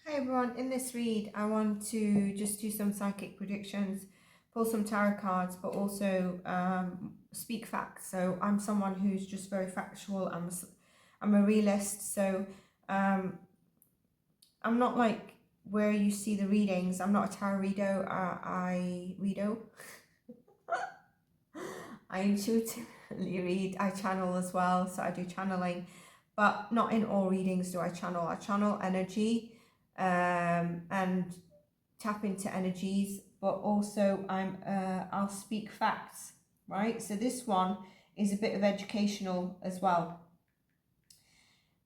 Hi everyone, in this read I want to just do some psychic predictions, pull some tarot cards, but also speak facts. So I'm someone who's just very factual. I'm a realist, so um, I'm not like where you see the readings. I'm not a tarot reader. I intuitively read. I channel as well, so I do channeling, but not in all readings do I channel. I channel energy and tap into energies, but also I'll speak facts, right? So this one is a bit of educational as well.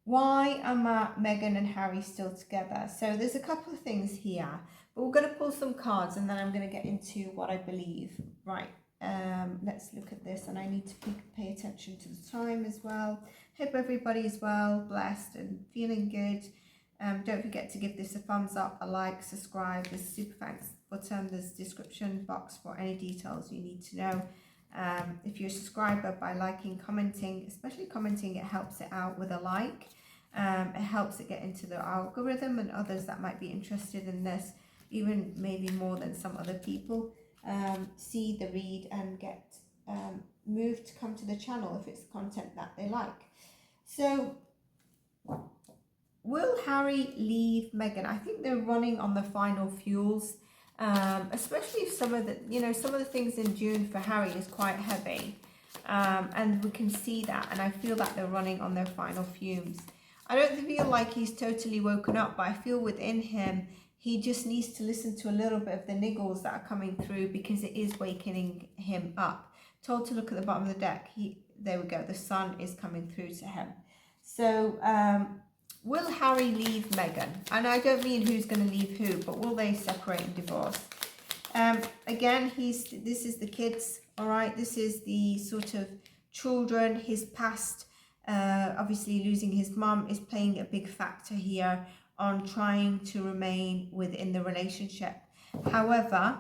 Why are Meghan and Harry still together? So there's a couple of things here, but we're going to pull some cards and then I'm going to get into what I believe. Right, let's look at this, and I need to pay attention to the time as well. Hope everybody is well, blessed and feeling good. Don't forget to give this a thumbs up, a like, subscribe. There's a super thanks button, there's a description box for any details you need to know. If you're a subscriber, by liking, commenting, especially commenting, it helps it out with a like. It helps it get into the algorithm, and others that might be interested in this, even maybe more than some other people, see the read and get moved to come to the channel if it's content that they like. So will Harry leave Meghan? I think they're running on the final fuels, especially if some of the things in June for Harry is quite heavy, and we can see that, and I feel that they're running on their final fumes. I don't feel like he's totally woken up, but I feel within him he just needs to listen to a little bit of the niggles that are coming through, because it is wakening him up. Told to look at the bottom of the deck. There we go. The sun is coming through to him. So will Harry leave Meghan? And I don't mean who's going to leave who, but will they separate and divorce? Again, this is the kids, all right? This is the sort of children, his past. Obviously losing his mum is playing a big factor here on trying to remain within the relationship. However,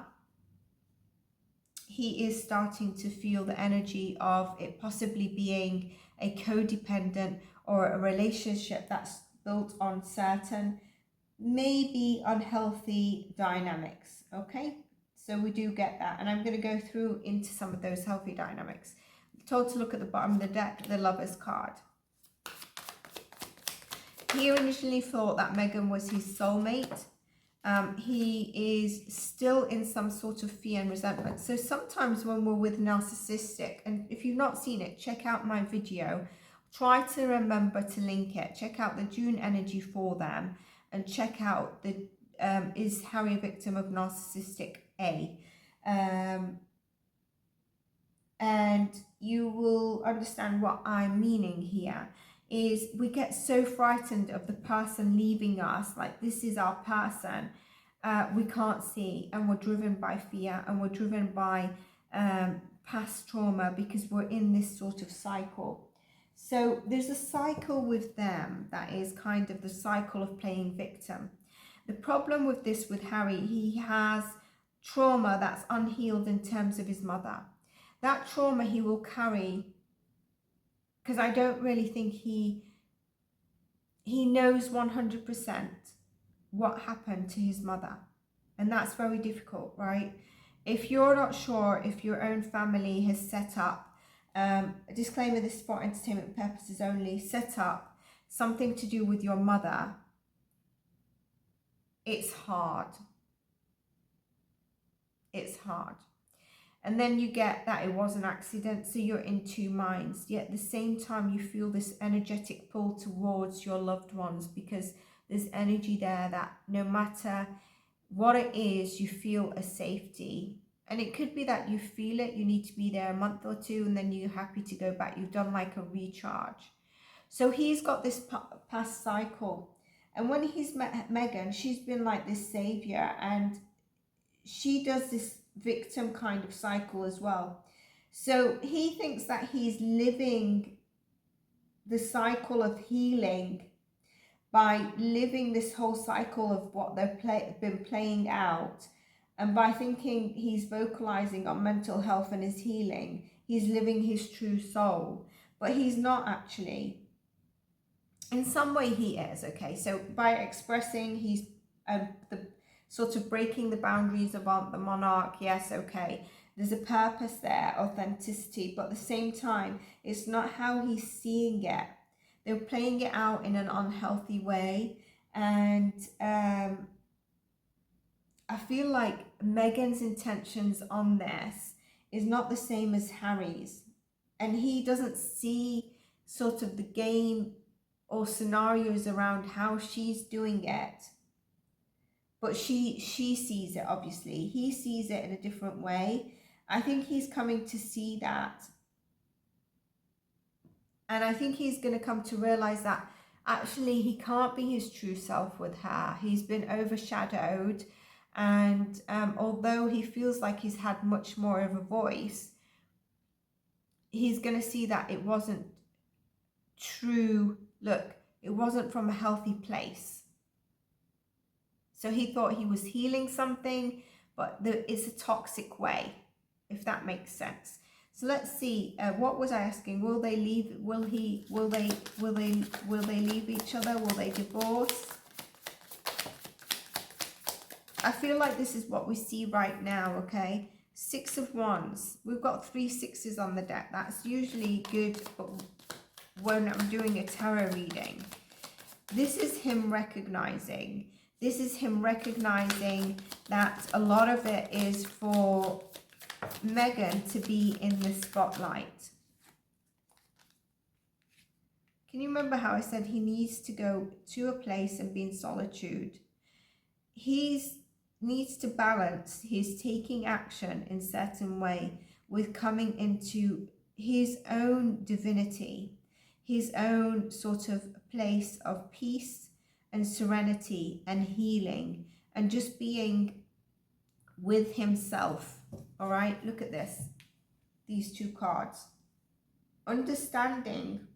he is starting to feel the energy of it possibly being a codependent or a relationship that's built on certain, maybe unhealthy dynamics, okay? So we do get that, and I'm going to go through into some of those healthy dynamics. Told to look at the bottom of the deck, the Lover's card. He originally thought that Meghan was his soulmate. He is still in some sort of fear and resentment. So sometimes when we're with narcissistic, and if you've not seen it, check out my video. Try to remember to link it. Check out the June energy for them, and check out the is Harry a victim of narcissistic A? And you will understand what I'm meaning here. Is we get so frightened of the person leaving us, like this is our person, we can't see, and we're driven by fear, and we're driven by past trauma, because we're in this sort of cycle. So there's a cycle with them that is kind of the cycle of playing victim. The problem with this with Harry, he has trauma that's unhealed in terms of his mother. That trauma he will carry, because I don't really think he knows 100% what happened to his mother. And that's very difficult, right? If you're not sure if your own family has set up, a disclaimer, this is for entertainment purposes only, set up something to do with your mother, it's hard. It's hard. And then you get that it was an accident, so you're in two minds. Yet at the same time, you feel this energetic pull towards your loved ones, because there's energy there that no matter what it is, you feel a safety. And it could be that you feel it, you need to be there a month or two, and then you're happy to go back. You've done like a recharge. So he's got this past cycle. And when he's met Meghan, she's been like this savior, and she does this victim kind of cycle as well. So he thinks that he's living the cycle of healing by living this whole cycle of what they've been playing out, and by thinking he's vocalizing on mental health and his healing, he's living his true soul. But he's not actually. In some way he is, okay? So by expressing, he's the sort of breaking the boundaries about the monarch. Yes, okay. There's a purpose there, authenticity, but at the same time, it's not how he's seeing it. They're playing it out in an unhealthy way. And I feel like Meghan's intentions on this is not the same as Harry's. And he doesn't see sort of the game or scenarios around how she's doing it. But she sees it, obviously. He sees it in a different way. I think he's coming to see that. And I think he's going to come to realize that actually he can't be his true self with her. He's been overshadowed. And although he feels like he's had much more of a voice, he's going to see that it wasn't true. Look, it wasn't from a healthy place. So he thought he was healing something, but it's a toxic way, if that makes sense. So let's see. What was I asking? Will they leave? Will they leave each other? Will they divorce? I feel like this is what we see right now. Okay, 6 of Wands. We've got 3 sixes on the deck. That's usually good, but when I'm doing a tarot reading, this is him recognizing. This is him recognizing that a lot of it is for Meghan to be in the spotlight. Can you remember how I said he needs to go to a place and be in solitude? He needs to balance his taking action in a certain way with coming into his own divinity, his own sort of place of peace and serenity and healing, and just being with himself. All right, look at this, these 2 cards. Understanding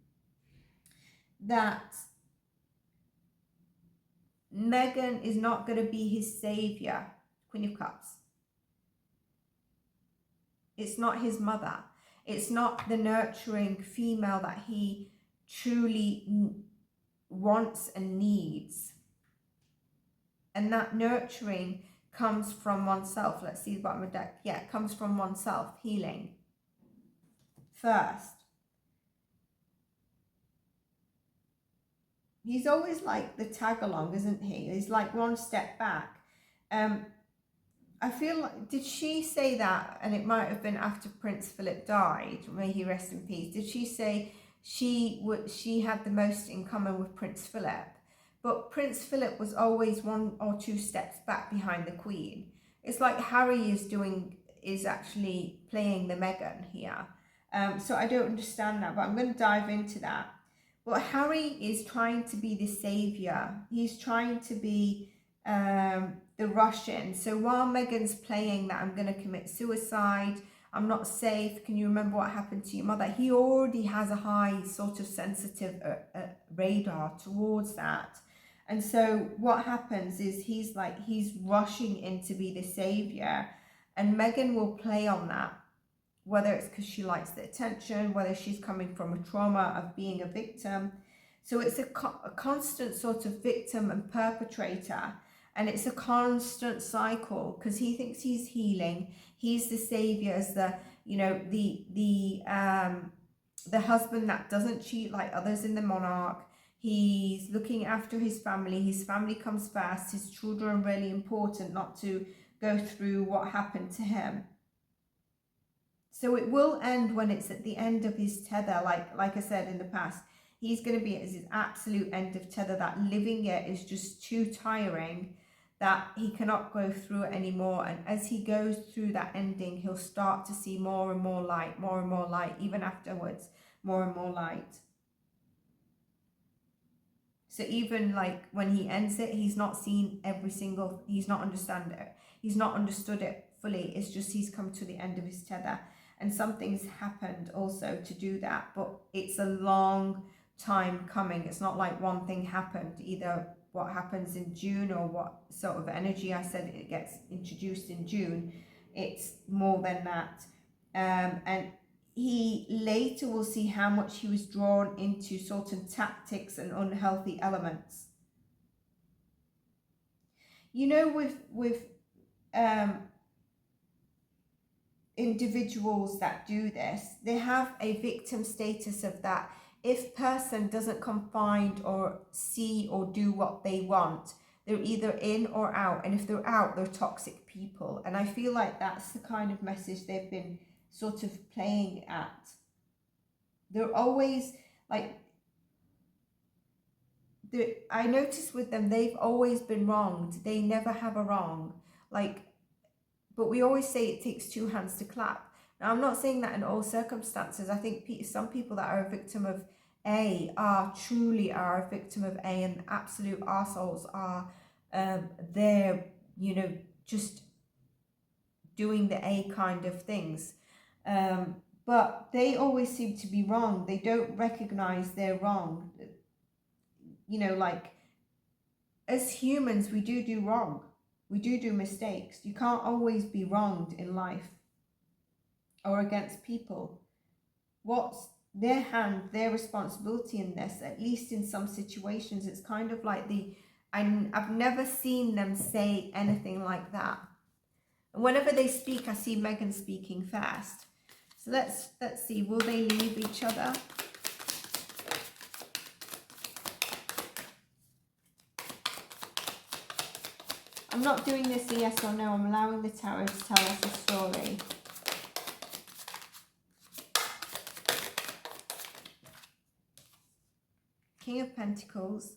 that Meghan is not going to be his savior. Queen of Cups. It's not his mother. It's not the nurturing female that he truly wants and needs. And that nurturing comes from oneself. Let's see the bottom of the deck. Yeah, it comes from oneself. Healing first. He's always like the tag along, isn't he? He's like one step back. I feel like, did she say that? And it might have been after Prince Philip died. May he rest in peace. Did she say she had the most in common with Prince Philip? But Prince Philip was always 1 or 2 steps back behind the Queen. It's like Harry is actually playing the Meghan here. So I don't understand that, but I'm going to dive into that. But Harry is trying to be the savior. He's trying to be the Russian. So while Meghan's playing that I'm going to commit suicide, I'm not safe, can you remember what happened to your mother? He already has a high sort of sensitive radar towards that. And so what happens is he's rushing in to be the savior, and Meghan will play on that, whether it's because she likes the attention, whether she's coming from a trauma of being a victim. So it's a constant sort of victim and perpetrator, and it's a constant cycle because he thinks he's healing. He's the savior, as the husband that doesn't cheat like others in the monarch. He's looking after his family. His family comes first. His children are really important, not to go through what happened to him. So it will end when it's at the end of his tether, like I said in the past. He's going to be at his absolute end of tether, that living it is just too tiring, that he cannot go through it anymore. And as he goes through that ending, he'll start to see more and more light, even afterwards, more and more light. So even like when he ends it, he's not seen he's not understood it fully. It's just he's come to the end of his tether. And something's happened also to do that, but it's a long time coming. It's not like one thing happened, either what happens in June or what sort of energy I said it gets introduced in June. It's more than that. And he later will see how much he was drawn into certain tactics and unhealthy elements. You know, with um, individuals that do this, they have a victim status of that. If person doesn't come find or see or do what they want, they're either in or out. And if they're out, they're toxic people. And I feel like that's the kind of message they've been sort of playing at. They're always like, I notice with them, they've always been wronged. They never have a wrong. Like, but we always say it takes two hands to clap. Now, I'm not saying that in all circumstances. I think some people that are a victim of A truly are a victim of A, and absolute arseholes are they're, you know, just doing the A kind of things. But they always seem to be wrong. They don't recognize they're wrong. You know, like, as humans, we do wrong. We do mistakes. You can't always be wronged in life or against people. What's their hand, their responsibility in this? At least in some situations, it's kind of like I've never seen them say anything like that. And whenever they speak, I see Meghan speaking first. So let's see, will they leave each other? I'm not doing this a yes or no. I'm allowing the tarot to tell us a story. King of Pentacles.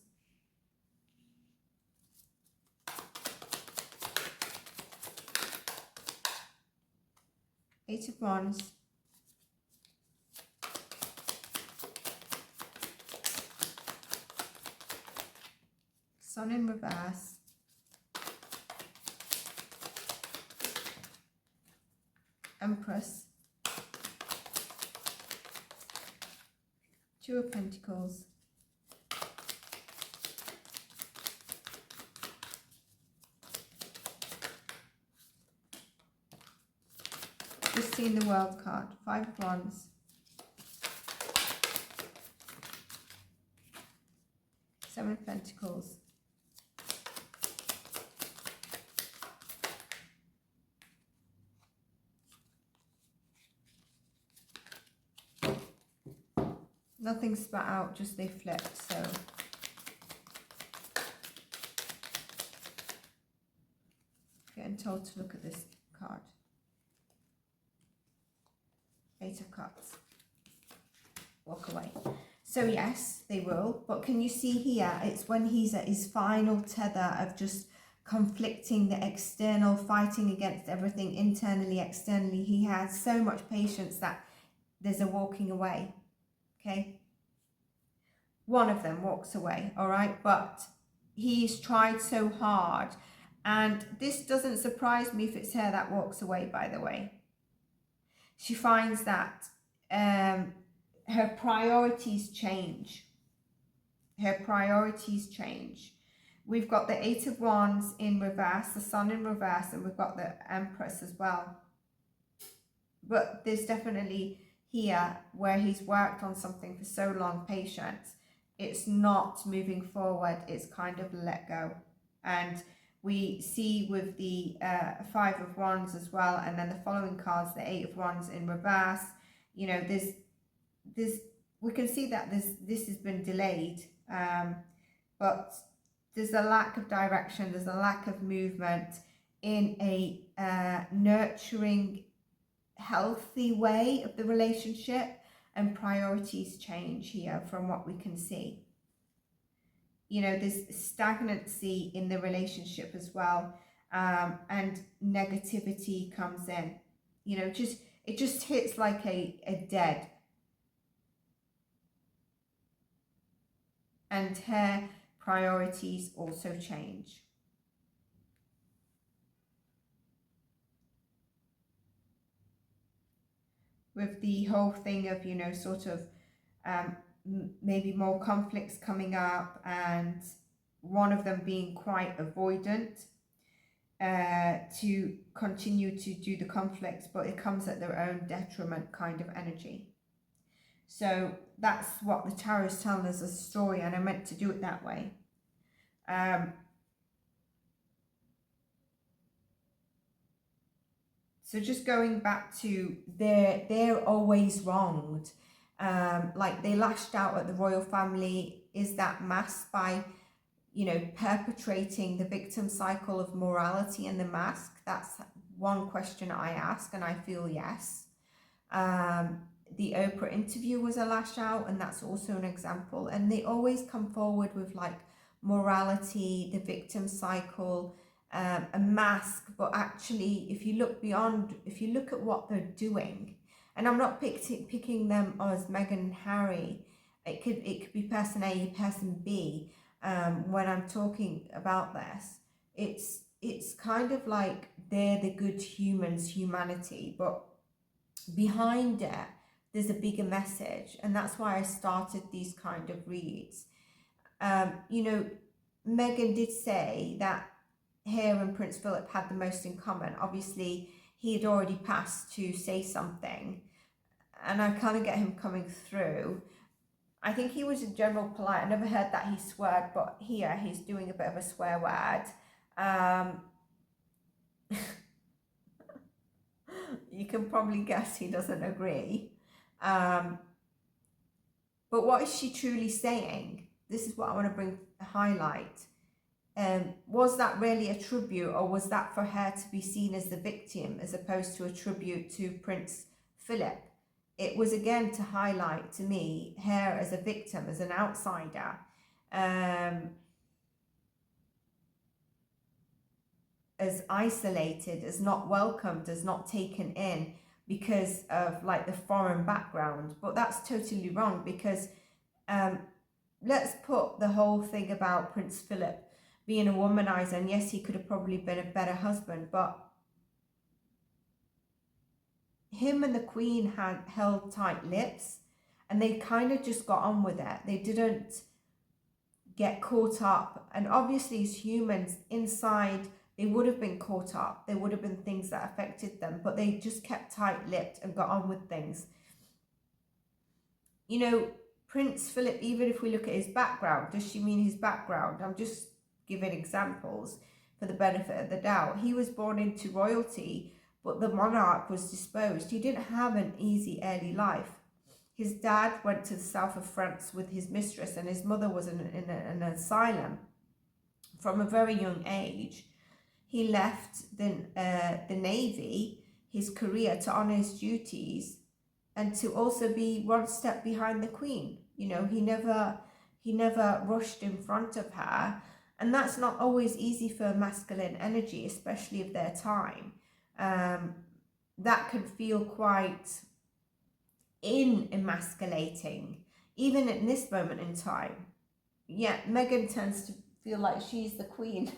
Eight of Wands. Sun in reverse. Empress. Two of Pentacles. Just seeing the World card. Five of Wands. Seven of Pentacles. Nothing spat out, just they flipped, so. Getting told to look at this card. Eight of Cups. Walk away. So yes, they will. But can you see here, it's when he's at his final tether of just conflicting, the external, fighting against everything internally, externally. He has so much patience that there's a walking away. Okay, one of them walks away, all right, but he's tried so hard, and this doesn't surprise me if it's her that walks away, by the way. She finds that her priorities change. Her priorities change. We've got the Eight of Wands in reverse, the Sun in reverse, and we've got the Empress as well. But there's definitely here where he's worked on something for so long, patience, it's not moving forward, it's kind of let go. And we see with the Five of Wands as well, and then the following cards, the Eight of Wands in reverse, you know, there's we can see that this has been delayed, but there's a lack of direction, there's a lack of movement in a nurturing, healthy way of the relationship, and priorities change here from what we can see. You know, there's stagnancy in the relationship as well, and negativity comes in. You know, it just hits like a dead. And her priorities also change. With the whole thing of, you know, sort of maybe more conflicts coming up, and one of them being quite avoidant to continue to do the conflicts, but it comes at their own detriment kind of energy. So that's what the tarot is telling us as a story, and I meant to do it that way. So just going back to they're always wronged. Like they lashed out at the royal family. Is that masked by, you know, perpetrating the victim cycle of morality and the mask? That's one question I ask, and I feel yes. The Oprah interview was a lash out, and that's also an example. And they always come forward with like morality, the victim cycle, a mask. But actually, if you look beyond, if you look at what they're doing, and I'm not picking them as Meghan and Harry. It could be person A, person B. When I'm talking about this, it's kind of like they're the good humans, humanity, but behind it there's a bigger message, and that's why I started these kind of reads. You know, Meghan did say that Harry and Prince Philip had the most in common. Obviously, he had already passed to say something, and I kind of get him coming through. I think he was in general polite. I never heard that he sweared, but here he's doing a bit of a swear word. You can probably guess he doesn't agree. But what is she truly saying? This is what I want to highlight. Was that really a tribute, or was that for her to be seen as the victim as opposed to a tribute to Prince Philip? It was again to highlight to me her as a victim, as an outsider, as isolated, as not welcomed, as not taken in because of like the foreign background. But that's totally wrong, because let's put the whole thing about Prince Philip being a womanizer, and yes, he could have probably been a better husband, but him and the Queen had held tight lips, and they kind of just got on with it. They didn't get caught up, and obviously as humans inside they would have been caught up. There would have been things that affected them, but they just kept tight-lipped and got on with things. You know, Prince Philip, even if we look at his background, does she mean his background? I'm just giving examples for the benefit of the doubt. He was born into royalty, but the monarch was disposed. He didn't have an easy early life. His dad went to the south of France with his mistress, and his mother was in an asylum from a very young age. He left the Navy, his career, to honour his duties and to also be one step behind the Queen. You know, he never rushed in front of her, and that's not always easy for masculine energy, especially of their time. That can feel quite emasculating, even in this moment in time. Yet Meghan tends to feel like she's the Queen.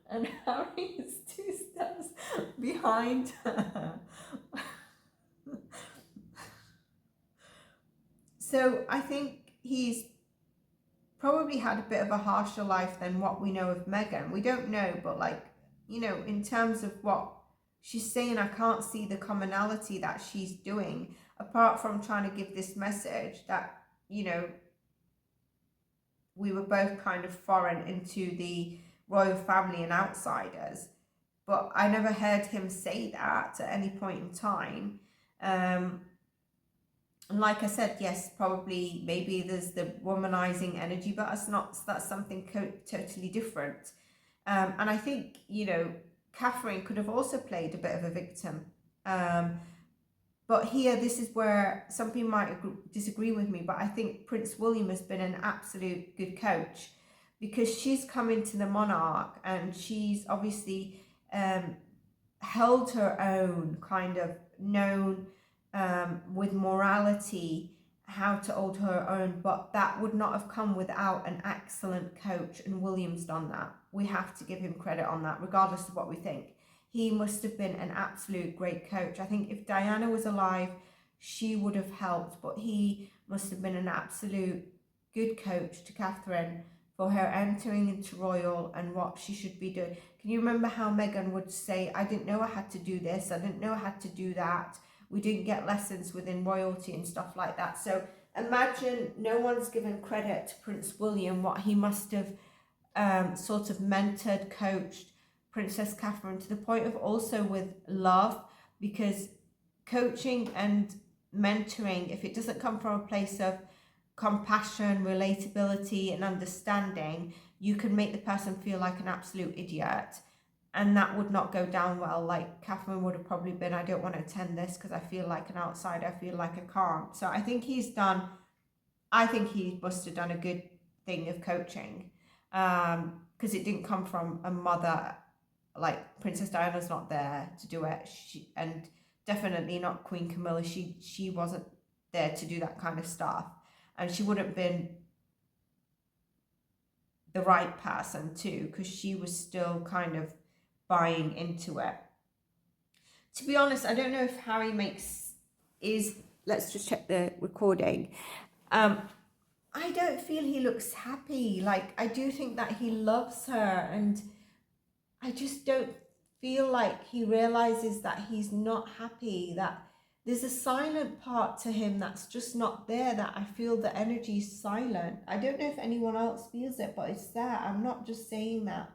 And Harry is 2 steps behind her. So I think he's probably had a bit of a harsher life than what we know of Meghan. We don't know, but like, you know, in terms of what she's saying, I can't see the commonality that she's doing, apart from trying to give this message that, you know, we were both kind of foreign into the royal family and outsiders. But I never heard him say that at any point in time. And like I said, yes, probably maybe there's the womanizing energy, but that's something totally different. And I think, you know, Catherine could have also played a bit of a victim. But here, this is where some people might disagree with me, but I think Prince William has been an absolute good coach, because she's come into the monarch and she's obviously held her own, kind of known with morality how to hold her own, but that would not have come without an excellent coach, and William's done that. We have to give him credit on that, regardless of what we think. He must have been an absolute great coach. I think if Diana was alive, she would have helped, but he must have been an absolute good coach to Catherine for her entering into royal and what she should be doing. Can you remember how Meghan would say, I didn't know I had to do this, I didn't know I had to do that. We didn't get lessons within royalty and stuff like that. So imagine no one's given credit to Prince William, what he must have sort of mentored, coached Princess Catherine, to the point of also with love, because coaching and mentoring, if it doesn't come from a place of compassion, relatability and understanding, you can make the person feel like an absolute idiot, and that would not go down well. Like Catherine would have probably been, I don't want to attend this because I feel like an outsider, I feel like I can't. So I think he must have done a good thing of coaching, because it didn't come from a mother. Like Princess Diana's not there to do it, and definitely not Queen Camilla. She wasn't there to do that kind of stuff, and she wouldn't have been the right person too, because she was still kind of buying into it. To be honest, I don't know if Harry let's just check the recording. I don't feel he looks happy. Like, I do think that he loves her, and I just don't feel like he realizes that he's not happy, that there's a silent part to him that's just not there, that I feel the energy is silent. I don't know if anyone else feels it, but it's there. I'm not just saying that.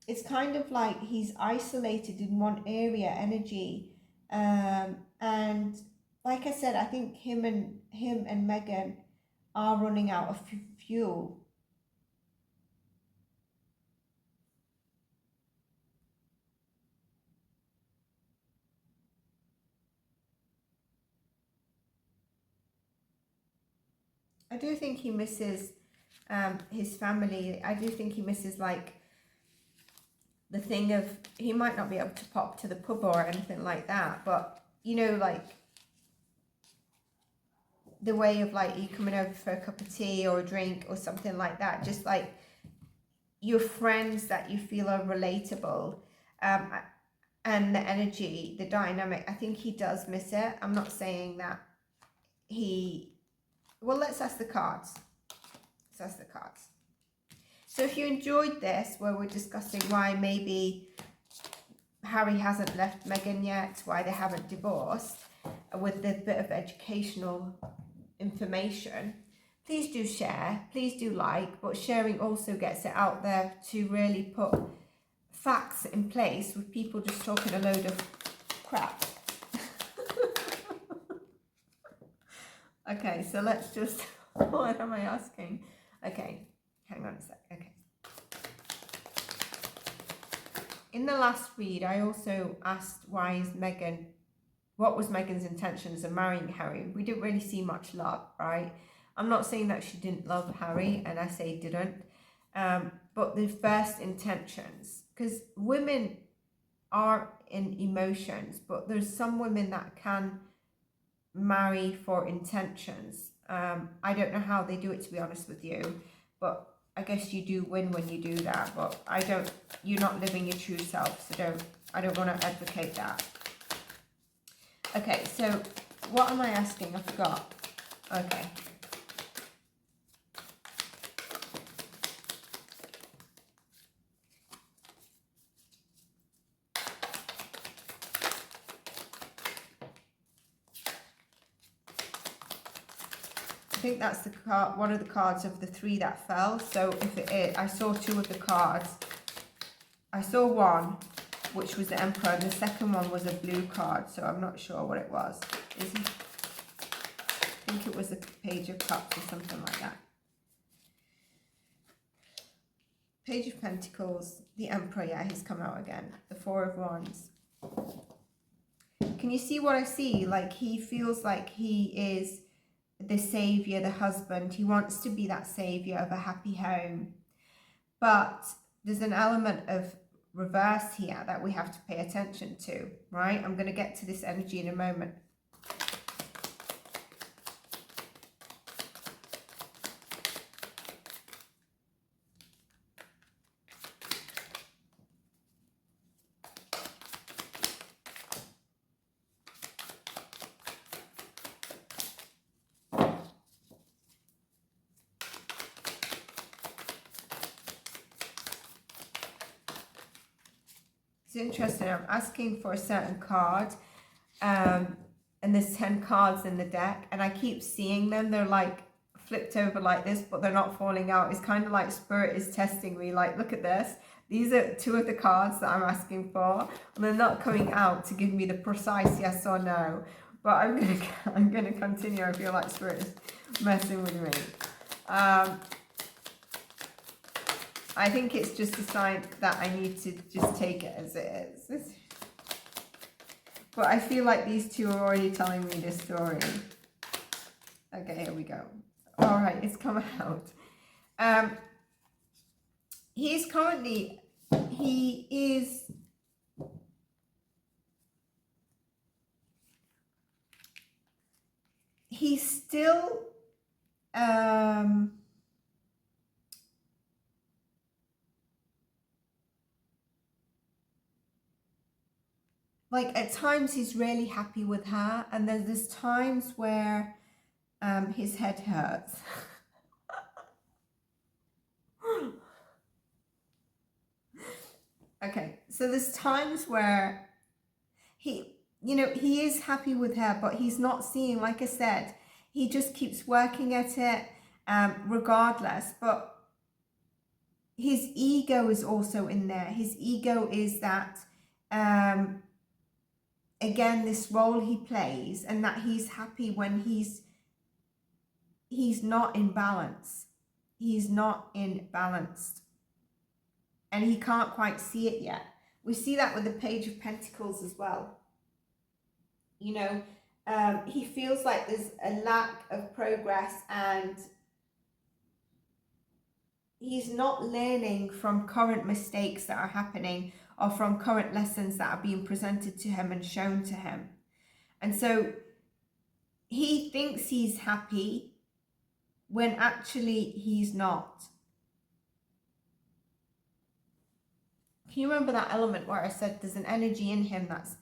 It's kind of like he's isolated in one area, energy. And like I said, I think him and Meghan are running out of fuel. I do think he misses his family. I do think he misses, like, the thing of, he might not be able to pop to the pub or anything like that, but, you know, like, the way of, like, you coming over for a cup of tea or a drink or something like that, just like your friends that you feel are relatable, and the energy, the dynamic. I think he does miss it. I'm not saying that well, let's ask the cards. So if you enjoyed this, where we're discussing why maybe Harry hasn't left Meghan yet, why they haven't divorced, with the bit of educational information, please do share, please do like, but sharing also gets it out there to really put facts in place, with people just talking a load of crap. Okay, so let's just, what am I asking? Okay, hang on a sec. Okay. In the last read, I also asked what was Meghan's intentions of marrying Harry. We didn't really see much love, right? I'm not saying that she didn't love Harry, and I say didn't. But the first intentions, because women are in emotions, but there's some women that can marry for intentions. I don't know how they do it, to be honest with you, but I guess you do win when you do that. But you're not living your true self, so I don't want to advocate that. Okay, so what am I asking? I forgot. Okay. I think that's the card, one of the cards of the three that fell. So if it is, I saw two of the cards. I saw one, which was the Emperor, and the second one was a blue card, so I'm not sure what it was. I think it was the Page of Cups or something like that. Page of Pentacles, the Emperor, yeah, he's come out again. The Four of Wands. Can you see what I see? Like, he feels like he is the savior, the husband. He wants to be that savior of a happy home. But there's an element of reverse here that we have to pay attention to, right? I'm going to get to this energy in a moment. It's interesting. I'm asking for a certain card, and there's 10 cards in the deck, and I keep seeing them. They're like flipped over like this, but they're not falling out. It's kind of like Spirit is testing me, like, look at this. These are two of the cards that I'm asking for, and they're not coming out to give me the precise yes or no. But I'm gonna continue. I feel like Spirit is messing with me. I think it's just a sign that I need to just take it as it is. But I feel like these two are already telling me this story. Okay, here we go. All right, it's come out. He's still, like at times he's really happy with her, and then there's times where his head hurts. Okay, so there's times where he is happy with her, but he's not seeing, like I said, he just keeps working at it, regardless. But his ego is also in there. His ego is that, again, this role he plays, and that he's happy when he's not in balance. He's not in balance. And he can't quite see it yet. We see that with the Page of Pentacles as well. You know, he feels like there's a lack of progress, and he's not learning from current mistakes that are happening, or from current lessons that are being presented to him and shown to him. And so he thinks he's happy when actually he's not. Can you remember that element where I said there's an energy in him that's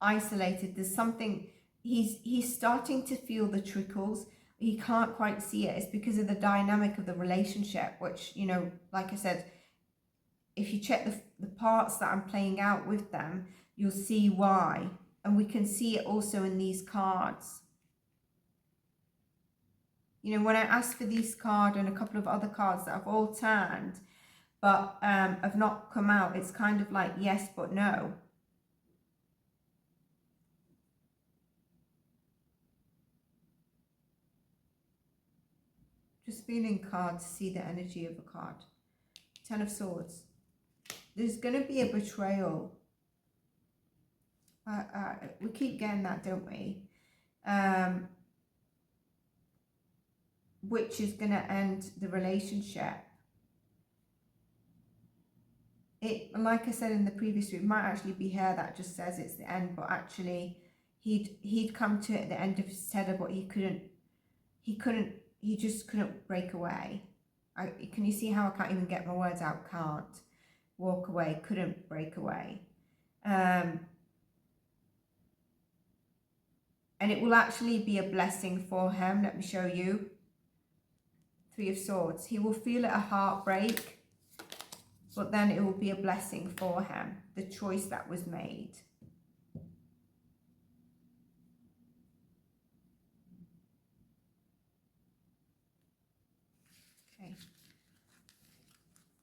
isolated? There's something, he's starting to feel the trickles. He can't quite see it. It's because of the dynamic of the relationship, which, you know, like I said, if you check the parts that I'm playing out with them, you'll see why. And we can see it also in these cards. You know, when I asked for this card and a couple of other cards that have all turned, but have not come out, it's kind of like yes but no. Just feeling card to see the energy of a card. Ten of Swords. There's going to be a betrayal. We keep getting that, don't we? Which is going to end the relationship. Like I said in the previous read, it might actually be here that just says it's the end, but actually he'd come to the end of his tether, but he just couldn't break away. Can you see how I can't even get my words out? Can't walk away, couldn't break away. And it will actually be a blessing for him. Let me show you. Three of Swords. He will feel it a heartbreak, but then it will be a blessing for him, the choice that was made. Okay.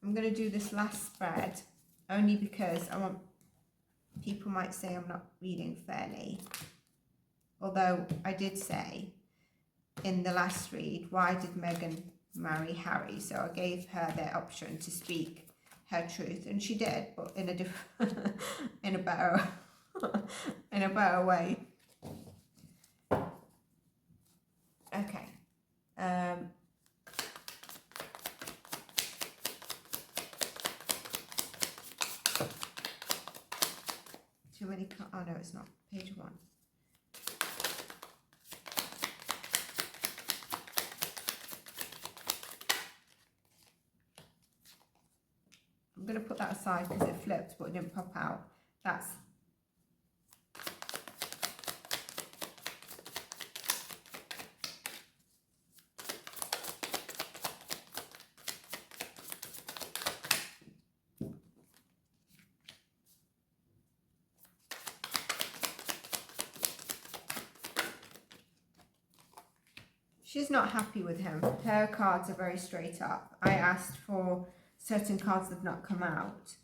I'm going to do this last spread only because I want, people might say I'm not reading fairly. Although I did say in the last read, why did Meghan marry Harry? So I gave her the option to speak her truth, and she did, but in a different, in a better way. Okay. Too many. Oh no, it's not. Page 1. I'm going to put that aside because it flipped but it didn't pop out. That's she's not happy with him. Her cards are very straight up. I asked for certain cards that have not come out.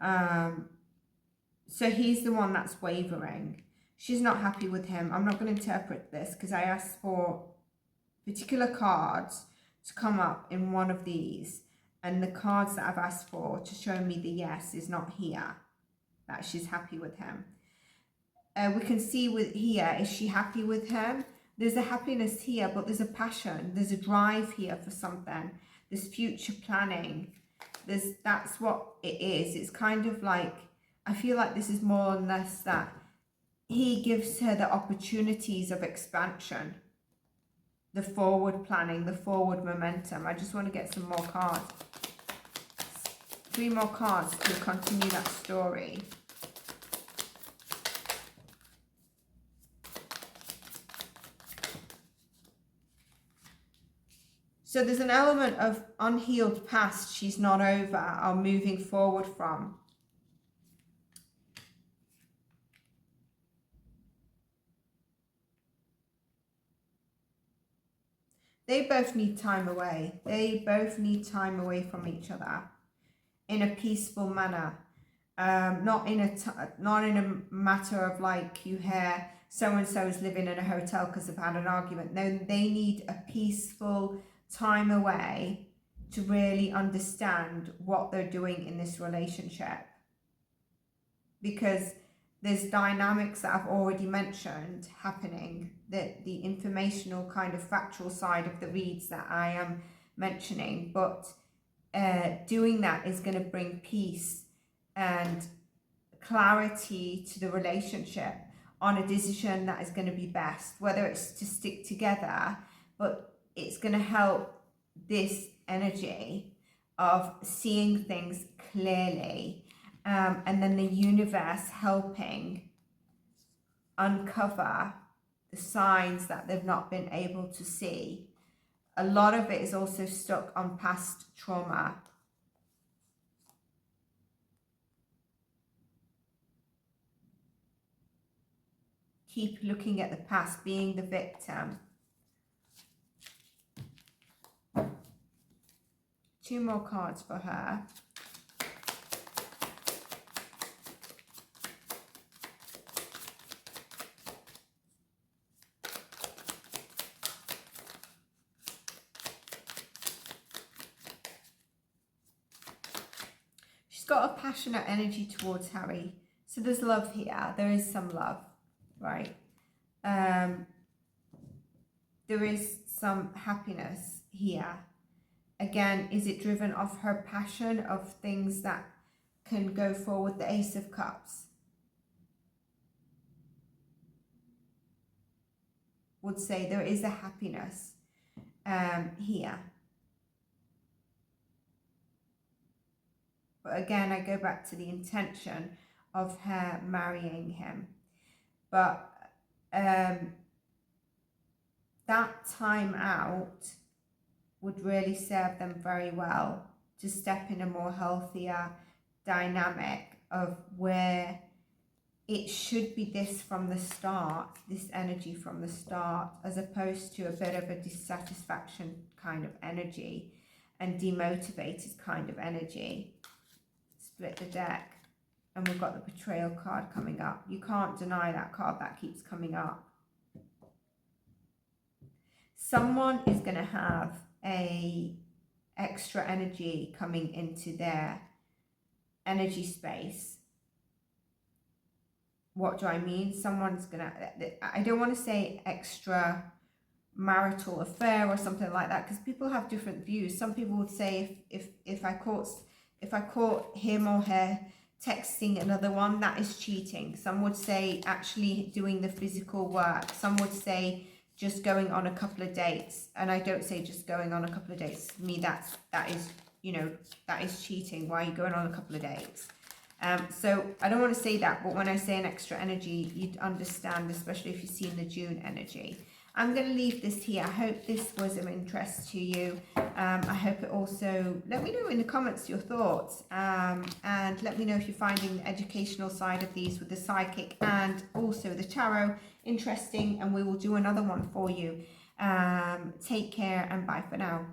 So he's the one that's wavering. She's not happy with him. I'm not going to interpret this because I asked for particular cards to come up in one of these, and the cards that I've asked for to show me the yes is not here, that she's happy with him. We can see with here, is she happy with him? There's a happiness here, but there's a passion, there's a drive here for something, there's future planning, that's what it is. It's kind of like, I feel like this is more or less that he gives her the opportunities of expansion, the forward planning, the forward momentum. I just want to get some more cards. 3 more cards to continue that story. So there's an element of unhealed past she's not over or moving forward from. They both need time away. They both need time away from each other in a peaceful manner. Not in a matter of like you hear so-and-so is living in a hotel because they've had an argument. No, they need a peaceful time away to really understand what they're doing in this relationship. Because there's dynamics that I've already mentioned happening, that the informational kind of factual side of the reads that I am mentioning, but doing that is going to bring peace and clarity to the relationship on a decision that is going to be best, whether it's to stick together, but it's going to help this energy of seeing things clearly. And then the universe helping uncover the signs that they've not been able to see. A lot of it is also stuck on past trauma. Keep looking at the past, being the victim. 2 more cards for her. Got a passionate energy towards Harry, so there's love here. There is some love, right? There is some happiness here. Again, is it driven off her passion of things that can go forward? The Ace of Cups would say there is a happiness here. But again, I go back to the intention of her marrying him. But that time out would really serve them very well to step in a more healthier dynamic of where it should be this from the start, this energy from the start, as opposed to a bit of a dissatisfaction kind of energy and demotivated kind of energy. Split the deck, and we've got the betrayal card coming up. You can't deny that card, that keeps coming up. Someone is going to have a extra energy coming into their energy space. What do I mean? Someone's going to, I don't want to say extra marital affair or something like that, because people have different views. Some people would say if I caught him or her texting another one, that is cheating. Some would say actually doing the physical work. Some would say just going on a couple of dates. And I don't say just going on a couple of dates. To me, that is, you know, that is cheating. Why are you going on a couple of dates? So I don't want to say that, but when I say an extra energy, you'd understand, especially if you've seen the June energy. I'm going to leave this here. I hope this was of interest to you. I hope it also, let me know in the comments your thoughts, and let me know if you're finding the educational side of these with the psychic and also the tarot interesting, and we will do another one for you. Take care and bye for now.